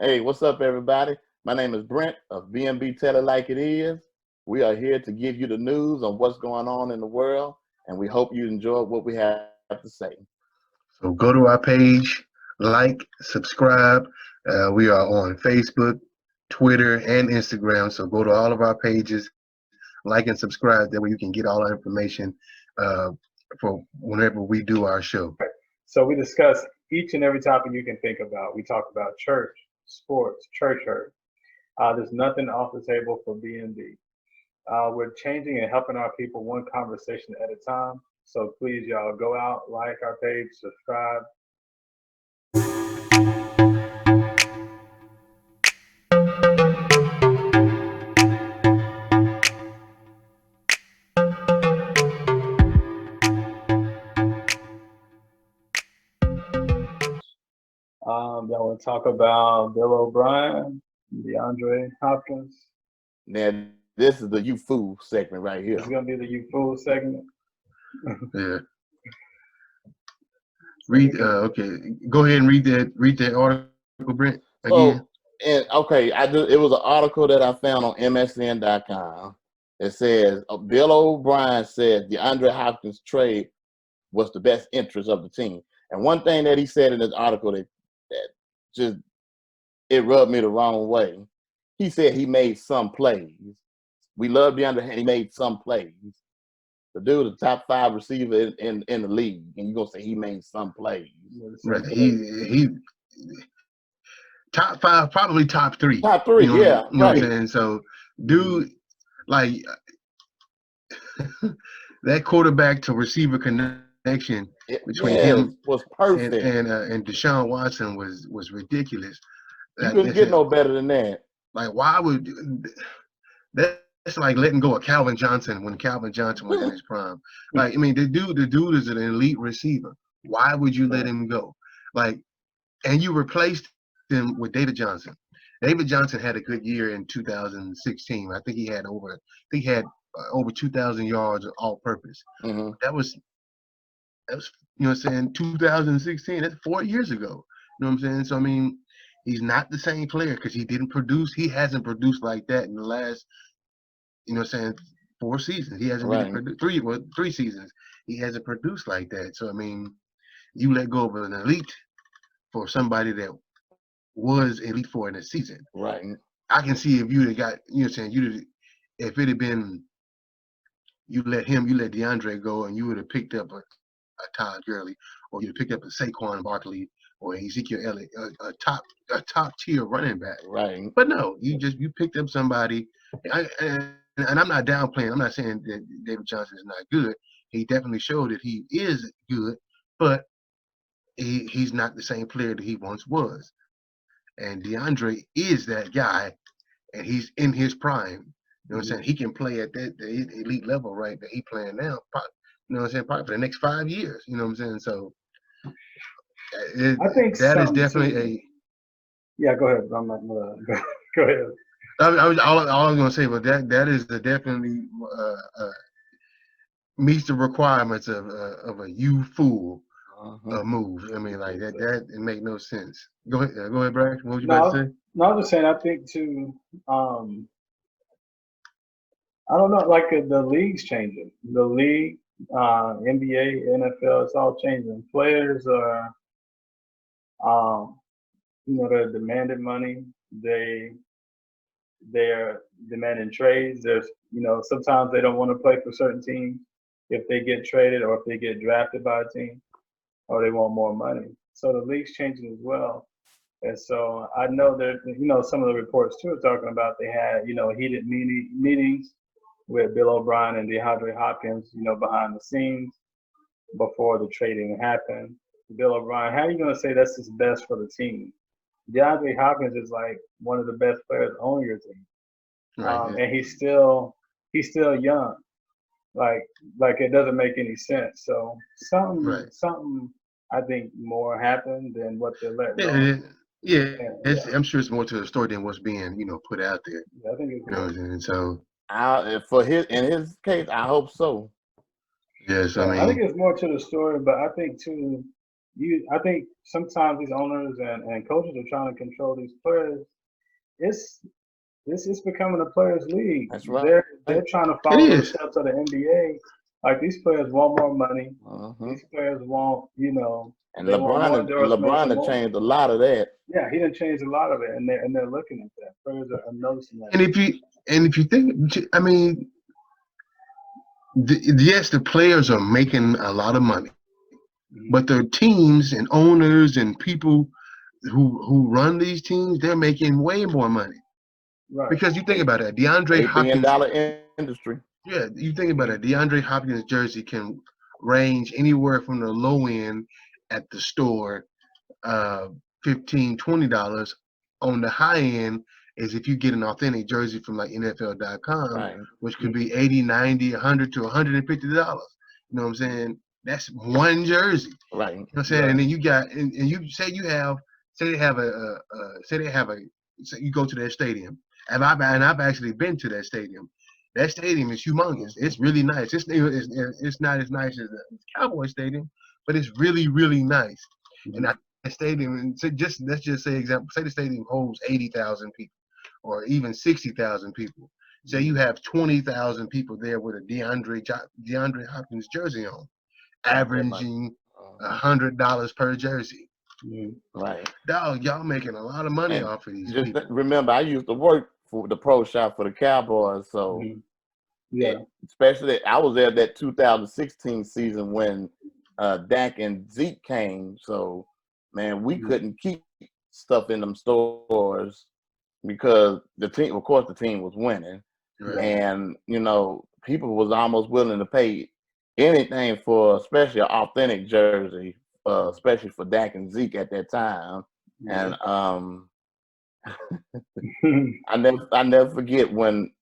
Hey, what's up, everybody? My name is Brent of B.M.B. Tell It Like It Is. We are here to give you the news on what's going on in the world, and we hope you enjoy what we have to say. So go to our page, like, subscribe. We are on Facebook, Twitter, and Instagram. So go to all of our pages, like and subscribe. That way you can get all our information uh, for whenever we do our show. So we discuss each and every topic you can think about. We talk about church, sports, church hurt. There's nothing off the table for B&B. We're changing and helping our people one conversation at a time. So please, y'all, go out, like our page, subscribe. Y'all want to talk about Bill O'Brien, DeAndre Hopkins. Now, this is the You Fool segment right here. It's going to be the You Fool segment. Yeah. Okay. Go ahead and read that article, Brent, again. It was an article that I found on MSN.com. It says Bill O'Brien said DeAndre Hopkins trade was the best interest of the team. And one thing that he said in this article that just it rubbed me the wrong way. He said he made some plays. We love DeAndre. He made some plays. The dude, the top 5 receiver in the league, and you're gonna say he made some plays. Right. He top 5, probably top 3. Top 3, you know, yeah. You know right. what I'm saying? So, dude, like that quarterback to receiver connection between him was perfect, and Deshaun Watson was ridiculous. You couldn't get no better than that. Like, why would that's like letting go of Calvin Johnson when Calvin Johnson was in his prime. Like, I mean, the dude is an elite receiver. Why would you let him go? Like, and you replaced him with David Johnson. David Johnson had a good year in 2016. I think he had over 2,000 yards all-purpose. Mm-hmm. That was you know what I'm saying, 2016. That's 4 years ago. You know what I'm saying? So I mean, he's not the same player because he didn't produce. He hasn't produced like that in the last, you know what I'm saying, 4 seasons. He hasn't really produced 3 seasons. He hasn't produced like that. So I mean, you let go of an elite for somebody that was elite for in a season. Right. I can see if you'd have got, you know what I'm saying, if it had been, you let DeAndre go and you would have picked up a Todd Gurley, or you'd have picked up a Saquon Barkley or Ezekiel Elliott, a top tier running back. Right. But no, you picked up somebody, and I'm not downplaying. I'm not saying that David Johnson is not good. He definitely showed that he is good, but he's not the same player that he once was. And DeAndre is that guy, and he's in his prime. You know what I'm saying? He can play at the elite level, right, that he playing now. You know what I'm saying? Probably for the next 5 years. You know what I'm saying? So I think that is definitely Yeah, go ahead. I'm not go ahead. all I was gonna say, but that is definitely meets the requirements of a you fool move. I mean, like that it make no sense. Go ahead, Brad. What was you about to say? No, I'm just saying. I think too. I don't know. Like the league's changing. The league, NBA, NFL, it's all changing. Players are, they're demanding money. They're demanding trades. There's, sometimes they don't want to play for certain teams if they get traded or if they get drafted by a team, or they want more money. So the league's changing as well. And so I know that, some of the reports too are talking about they had, heated meetings with Bill O'Brien and DeAndre Hopkins, behind the scenes before the trading happened. Bill O'Brien, how are you going to say that's his best for the team? DeAndre Hopkins is like one of the best players on your team. Right, and he's still young. Like it doesn't make any sense. So something I think more happened than what they're letting on. Yeah, I'm sure it's more to the story than what's being, put out there. Yeah, I think it's and so in his case, I hope so. Yes, I think it's more to the story, but I think too, I think sometimes these owners and coaches are trying to control these players. It's becoming a players' league. That's right. They're trying to It follow the is. steps of the NBA. Like these players want more money. Uh-huh. These players want, And they want more LeBron, endorsements and LeBron has more. changed a lot of that. Yeah, he done changed a lot of it, and they're looking at that. Players are noticing that. And if you think, I mean, yes, the players are making a lot of money, but the teams and owners and people who run these teams, they're making way more money. Right. Because you think about it, DeAndre $8 billion Hopkins. industry. Yeah, you think about it. DeAndre Hopkins jersey can range anywhere from the low end at the store, $15, $20. On the high end is if you get an authentic jersey from like NFL.com, Right. which could be $80, $90, $100 to $150. You know what I'm saying? That's one jersey. Right. You know what I'm saying? Right. And then you got, and you say you have, say they have say you go to their stadium, and I've actually been to that stadium. That stadium is humongous. It's really nice. It's not as nice as the Cowboy Stadium, but it's really, really nice. And that stadium, and so let's just say the stadium holds 80,000 people, or even 60,000 people. Say you have 20,000 people there with a DeAndre Hopkins jersey on, averaging $100 per jersey. Right. Dog, y'all making a lot of money And off of these just people. remember, I used to work for the pro shop for the Cowboys, so Yeah. especially I was there that 2016 season when Dak and Zeke came. So man, we couldn't keep stuff in them stores because the team was winning, Right. and people was almost willing to pay anything for, especially an authentic jersey, especially for Dak and Zeke at that time. And I never forget when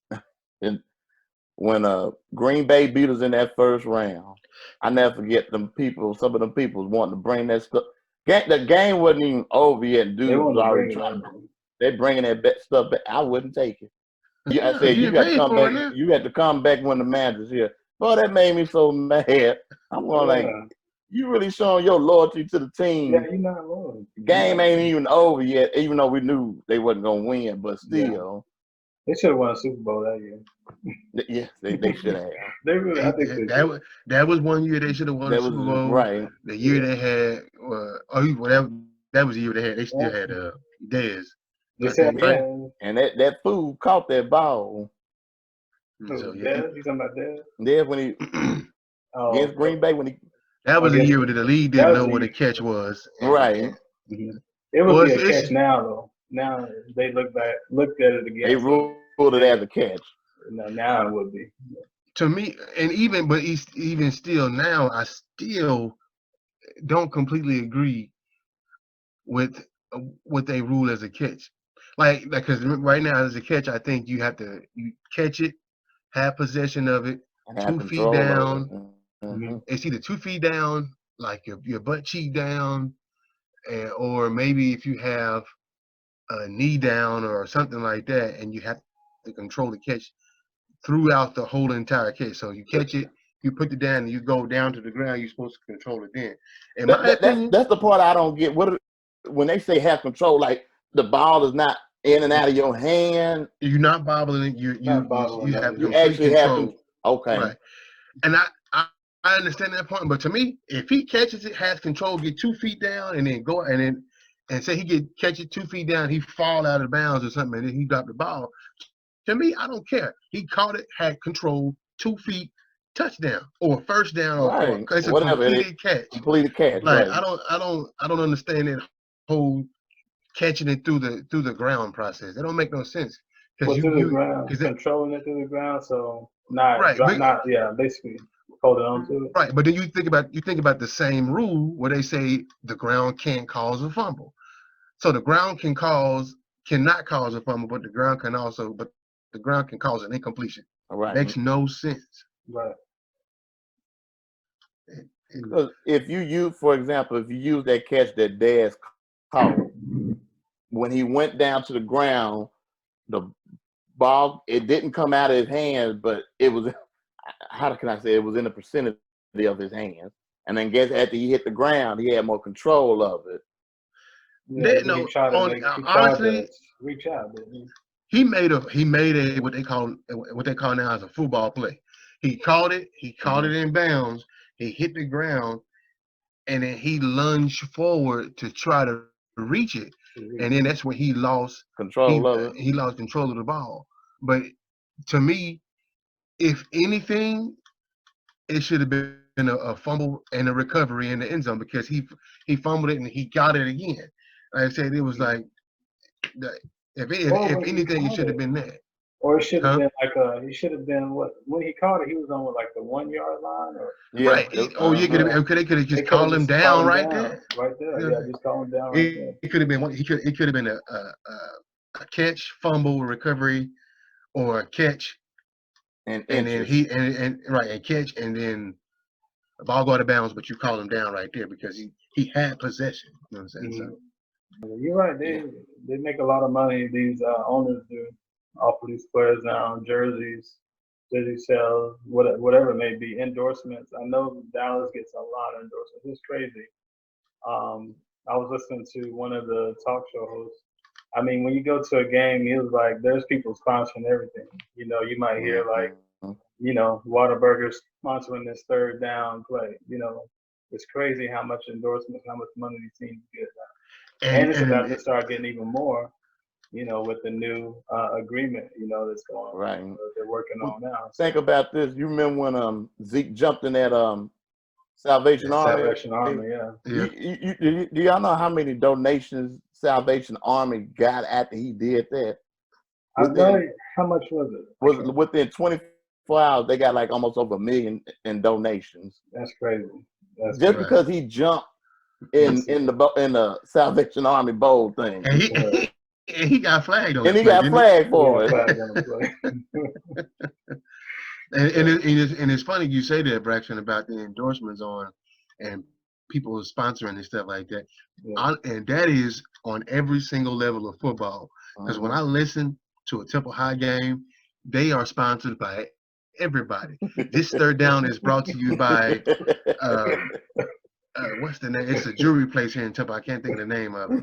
Green Bay beat us in that first round. I never forget some of them people was wanting to bring that stuff. The game wasn't even over yet. Dudes was already trying to. They bringing that stuff back. I wouldn't take it. I said you got to come back. You got to come back when the manager's here. Boy, that made me so mad. I'm going like, you really showing your loyalty to the team. Yeah, you're not loyal. Game ain't even over yet, even though we knew they wasn't gonna win, but still. They should have won a Super Bowl that year. Yes, they should have. They really, I think that was one year they should have won a Super Bowl. Right. The year they had, whatever, that was the year they had. They still had Dez. And that fool caught that ball. So, Dez? You talking about Dez? Dez when he against Green Bay when he. That was a year where the league didn't know what a catch was. Right. It would be a catch now, though. Now they looked at it again. They ruled it as a catch. Now it would be. To me, and even still now, I still don't completely agree with what they rule as a catch. Like, because right now as a catch, I think you catch it, have possession of it, 2 feet down. It's either 2 feet down, like your butt cheek down, or maybe if you have a knee down or something like that, and you have to control the catch throughout the whole entire catch. So you catch it, you put it down, and you go down to the ground. You're supposed to control it then. In my opinion, that's the part I don't get. When they say have control, like the ball is not in and out of your hand. You're not bobbling. You have complete control. Okay. Right. And I understand that point, but to me, if he catches it, has control, get 2 feet down, and then go and say he catch it 2 feet down, he fall out of bounds or something, and then he dropped the ball. To me, I don't care. He caught it, had control, 2 feet, touchdown or first down, or it's a completed catch. Completed catch. Like right. I don't understand that whole catching it through the ground process. That don't make no sense. Through the ground, controlling it through the ground, so basically holding on to it. Right, but then you think about the same rule where they say the ground can't cause a fumble. So the ground cannot cause a fumble, but the ground can cause an incompletion. Right. Makes no sense. Right. Because if you use that catch that Dez caught, when he went down to the ground, the ball, it didn't come out of his hands, but it was, how can I say, it was in the vicinity of his hands. And then guess after he hit the ground, he had more control of it. Yeah, They, then no, he tried to honestly, reach out, didn't he? he made a what they call now as a football play. He caught it in bounds. He hit the ground, and then he lunged forward to try to reach it, and then that's when he lost Control of it. He lost control of the ball. But to me, if anything, it should have been a fumble and a recovery in the end zone because he fumbled it and he got it again. Like I said, it was like if anything, it should have been that. Or it should have been like he should have been when he caught it, he was on like the 1 yard line or right. You could have just called him down right there. Right there. Yeah, just call him down right there. It could have been it could have been a catch, fumble, recovery, or a catch. And then and catch, and then the ball go out of bounds, but you call him down right there because he had possession. You know what I'm saying? Mm-hmm. So you're right. They make a lot of money. These owners do off of these players now, jerseys, jersey sales, whatever it may be, endorsements. I know Dallas gets a lot of endorsements. It's crazy. I was listening to one of the talk show hosts. I mean, when you go to a game, it was like there's people sponsoring everything. You know, you might hear like, you know, Whataburger sponsoring this third down play. You know, it's crazy how much endorsements, how much money these teams get. And it's about to start getting even more, you know, with the new agreement, you know, that's going on. Right. They're working on now. Think about this. You remember when Zeke jumped in that Salvation Army? Salvation Army, yeah. Do y'all know how many donations Salvation Army got after he did that? How much was it? Within 24 hours, they got like almost over $1 million in donations. That's crazy. Because he jumped in the Salvation Army Bowl thing. And he got flagged on it. And he got flagged for it. And it's funny you say that, Braxton, about the endorsements and people sponsoring and stuff like that. Yeah. And that is on every single level of football. Because when I listen to a Temple High game, they are sponsored by everybody. This third down is brought to you by what's the name? It's a jewelry place here in Temple. I can't think of the name of it.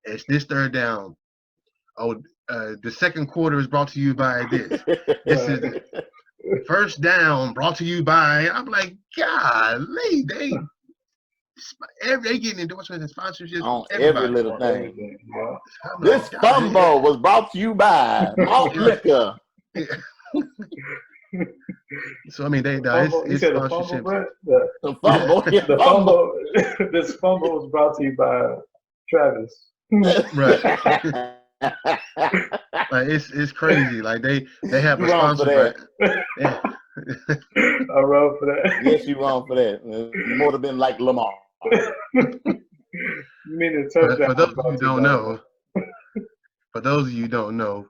It's this third down. The second quarter is brought to you by this. This is the first down brought to you by. I'm like, golly, they getting endorsements and sponsorships on every little thing. Yeah. This fumble was brought to you by Malt Liquor. So I mean, it's sponsorship. The fumble. This fumble was brought to you by Travis. Right. Like it's crazy. Like they have a sponsor for that. I wrong for that. Yes, you wrong for that. It would have been like Lamar. You mean the touchdown? For those of you who don't know,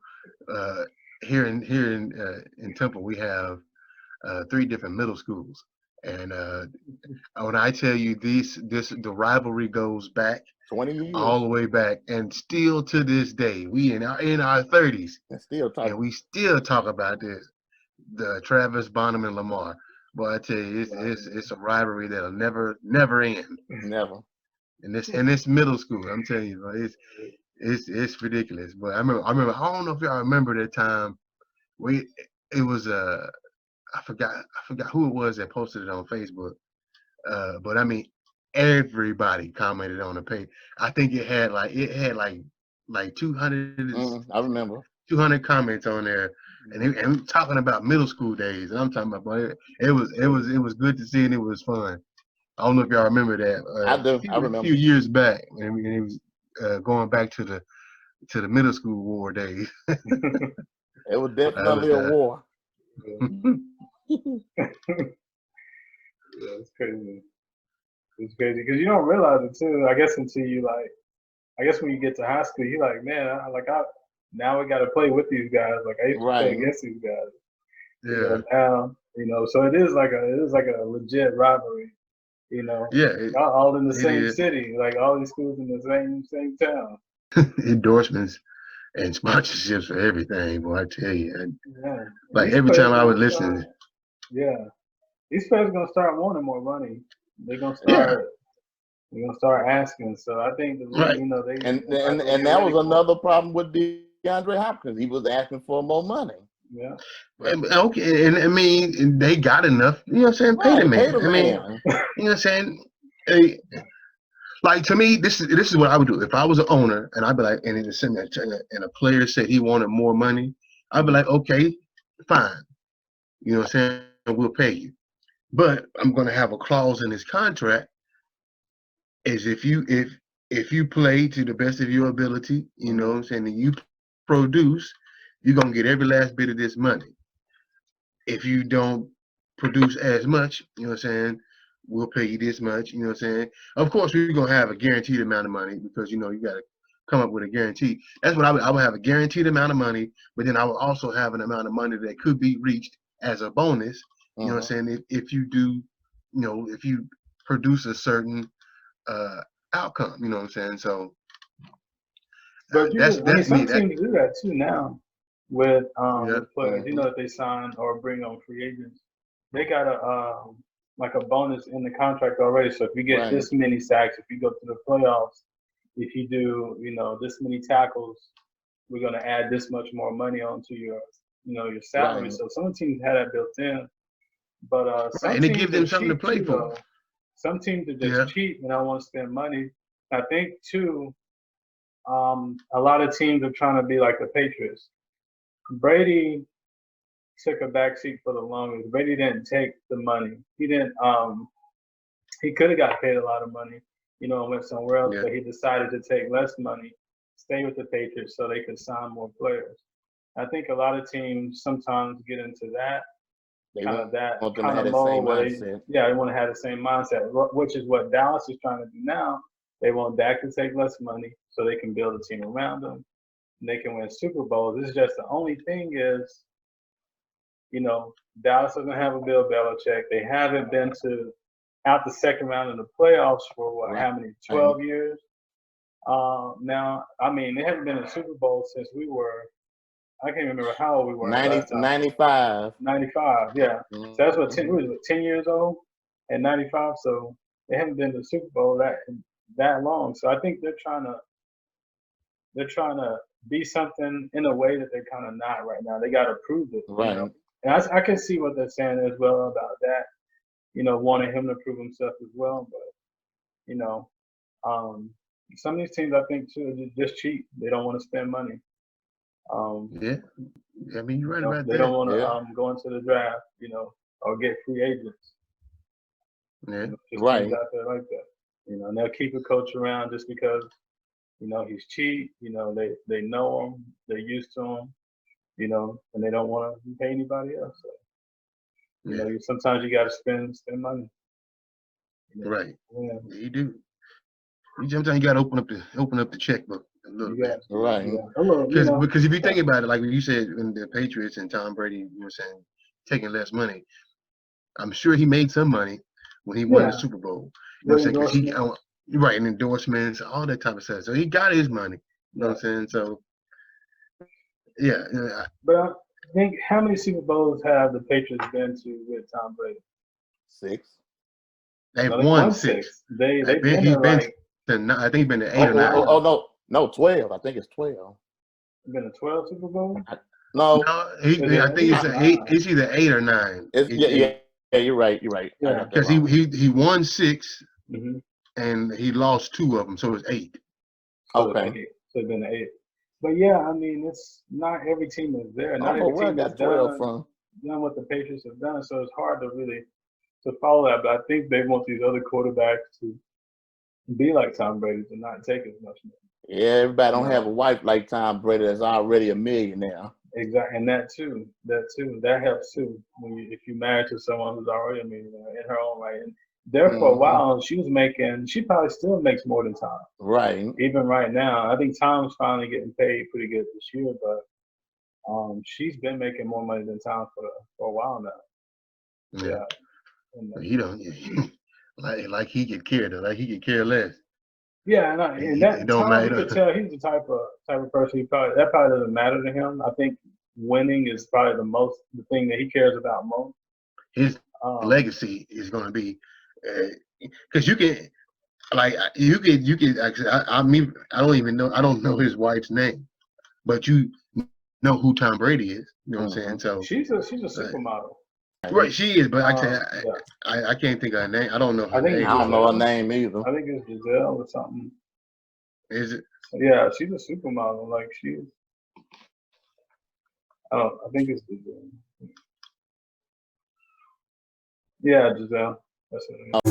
here in Temple we have 3 different middle schools, and when I tell you the rivalry goes back 20 years, all the way back, and still to this day, we in our 30s, and we still talk about this, the Travis, Bonham, and Lamar. But I tell you, it's a rivalry that'll never end. Never. And this middle school, I'm telling you, it's ridiculous. But I remember. I don't know if y'all remember that time. It was I forgot who it was that posted it on Facebook. But I mean, everybody commented on the page. I think it had like 200. I remember 200 comments on there, and talking about middle school days. And I'm talking about it was good to see, and it was fun. I don't know if y'all remember that. I do. I remember a few years back, and it was going back to the middle school war days. It was definitely a war. Yeah, it's crazy. It's crazy because you don't realize it too. I guess until you when you get to high school, you're like, man, now we got to play with these guys. Like I used to play against these guys. Yeah. Now, so it is like a legit rivalry. You know. Yeah. All in the same city, like all these schools in the same town. Endorsements and sponsorships for everything, boy, I tell you. Like every time I would listen. Yeah. These players are gonna start wanting more money. They're gonna Yeah. start. They're gonna start asking. So I think the league, Right. you know, they And they might and as well and get that ready was for it. another problem with DeAndre Hopkins. He was asking for more money. Yeah. Okay, and I mean, they got enough. You know what I'm saying? Pay the Right, pay man. the I mean, man. you know what I'm saying? Hey, like to me, this is what I would do if I was an owner, and I'd be like, and it's and a player said he wanted more money. I'd be like, okay, fine. You know what I'm saying? We'll pay you, but I'm gonna have a clause in his contract is if you play to the best of your ability, you know what I'm saying, and you produce, you're gonna get every last bit of this money. If you don't produce as much, you know what I'm saying, we'll pay you this much, you know what I'm saying? Of course, we're gonna have a guaranteed amount of money because you know you gotta come up with a guarantee. That's what I would have a guaranteed amount of money, but then I would also have an amount of money that could be reached as a bonus, you know what I'm saying, if you do, you know, if you produce a certain outcome, you know what I'm saying? So But that's I mean, me. some teams do that too now with Yeah. players. You know, if they sign or bring on free agents, they got a like a bonus in the contract already. So if you get Right. this many sacks, if you go to the playoffs, if you do, you know, this many tackles, we're gonna add this much more money onto your, you know, your salary. Right. So some teams have that built in, but Right. some And it teams gives are them something to cheap play too, for. though. Some teams are Yeah. just cheap and don't want to spend money. I think too. A lot of teams are trying to be like the Patriots. Brady took a backseat for the longest. Brady didn't take the money. He didn't. He could have got paid a lot of money, you know, and went somewhere else. Yeah. But he decided to take less money, stay with the Patriots, so they could sign more players. I think a lot of teams sometimes get into that They kind want of that them to kind have of that same mode where mindset. they want to have the same mindset, which is what Dallas is trying to do now. They want Dak to take less money so they can build a team around them. And they can win Super Bowls. It's just the only thing is, you know, Dallas doesn't have a Bill Belichick. They haven't been to out the second round of the playoffs for what? Right. How many? 12 years. Now, I mean, they haven't been in Super Bowl since we were. I can't remember how old we were 90, last time. 95. 95, yeah. So that's what 10, what 10 years old and 95. So they haven't been to the Super Bowl that long. So I think they're trying to be something in a way that they're kind of not right now. They got to prove it, you Right. know. And I can see what they're saying as well about that, you know, wanting him to prove himself as well. But you know, some of these teams I think too are just cheap. They don't want to spend money. Yeah. I mean, you're right about They don't that. want to Yeah. go into the draft, you know, or get free agents. Yeah. You know, just Right. teams out there like that. You know, and they'll keep a coach around just because, you know, he's cheap. You know, they know him, they're used to him. You know, and they don't want to pay anybody else. So, you know, sometimes you got to spend money. You know? Right. Yeah. You do. Sometimes you got to open up the checkbook a little You got bit. Right. yeah. A little, you know. Because if you think about it, like when you said when the Patriots and Tom Brady, you were saying taking less money, I'm sure he made some money when he won the Yeah. Super Bowl. You know what I'm saying? Because he right, and endorsements, all that type of stuff. So he got his money. You know what I'm saying? So yeah. But I think how many Super Bowls have the Patriots been to with Tom Brady? 6. They've No, they won 6. They've been He's there been like I think he's been to 8 or 9. No, 12. I think it's 12. been to 12 Super Bowls. No, No, I think it's 8. It's either 8 or 9. yeah, you're right. You're right. I Yeah. got that Because wrong. he won 6 Mm-hmm. and he lost 2 of them, so it's 8. Okay. So it's been 8. But yeah, I mean, it's not every team is there. I Not don't know every where I team has got 12 done from. what the Patriots have done. So it's hard to really to follow that. But I think they want these other quarterbacks to be like Tom Brady to not take as much money. Yeah, everybody don't No. have a wife like Tom Brady that's already a millionaire. Exactly, and that helps too. If you married to someone who's already a millionaire in her own right, and there for a while she probably still makes more than Tom. Right. Even right now, I think Tom's finally getting paid pretty good this year, but she's been making more money than Tom for a while now. Yeah. And, He don't like he could care though, like he could care less. yeah, and that It don't Tom, you matter. could tell he's the type of person that probably doesn't matter to him. I think winning is probably the thing that he cares about most. His legacy is going to be Because you can, like, you could actually. I don't even know. I don't know his wife's name, but you know who Tom Brady is. You know what I'm saying? So She's a supermodel. right, she is. But Yeah. I can't think of her name. I don't know her I think name. I don't know her Giselle. name either. I think it's Giselle or something. Is it? Yeah, she's a supermodel. Like she's. I think it's Giselle. Yeah, Giselle. That's her name.